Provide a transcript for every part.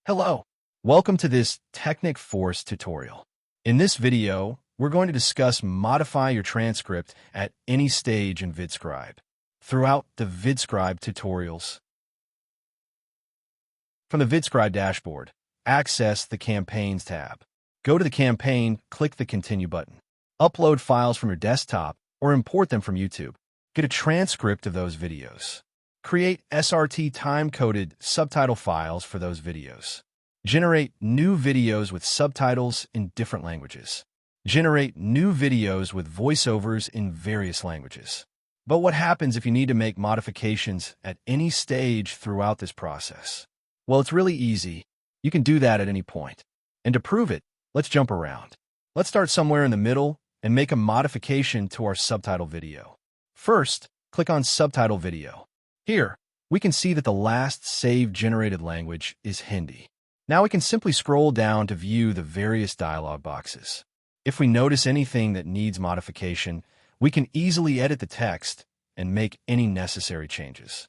Hello, welcome to this Technic Force tutorial. In this video, we're going to discuss modify your transcript at any stage in VidScribe. Throughout the VidScribe tutorials, from the VidScribe dashboard, access the Campaigns tab. Go to the campaign, click the Continue button. Upload files from your desktop or import them from YouTube. Get a transcript of those videos. Create SRT time-coded subtitle files for those videos. Generate new videos with subtitles in different languages. Generate new videos with voiceovers in various languages. But what happens if you need to make modifications at any stage throughout this process? Well, it's really easy. You can do that at any point. And to prove it, let's jump around. Let's start somewhere in the middle and make a modification to our subtitle video. First, click on Subtitle Video. Here, we can see that the last saved generated language is Hindi. Now we can simply scroll down to view the various dialog boxes. If we notice anything that needs modification, we can easily edit the text and make any necessary changes.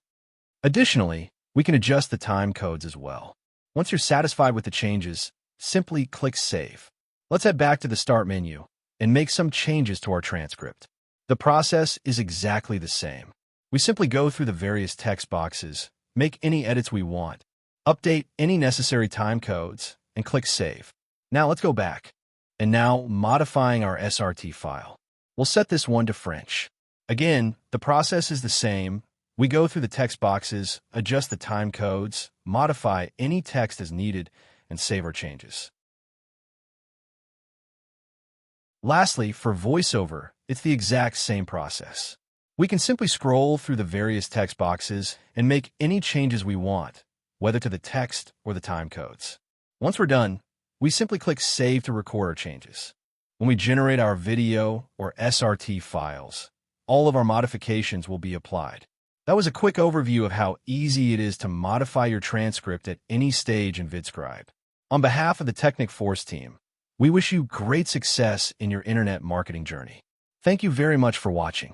Additionally, we can adjust the time codes as well. Once you're satisfied with the changes, simply click Save. Let's head back to the Start menu and make some changes to our transcript. The process is exactly the same. We simply go through the various text boxes, make any edits we want, update any necessary time codes, and click Save. Now let's go back. And now, modifying our SRT file. We'll set this one to French. Again, the process is the same. We go through the text boxes, adjust the time codes, modify any text as needed, and save our changes. Lastly, for voiceover, it's the exact same process. We can simply scroll through the various text boxes and make any changes we want, whether to the text or the time codes. Once we're done, we simply click Save to record our changes. When we generate our video or SRT files, all of our modifications will be applied. That was a quick overview of how easy it is to modify your transcript at any stage in VidScribe. On behalf of the Technic Force team, we wish you great success in your internet marketing journey. Thank you very much for watching.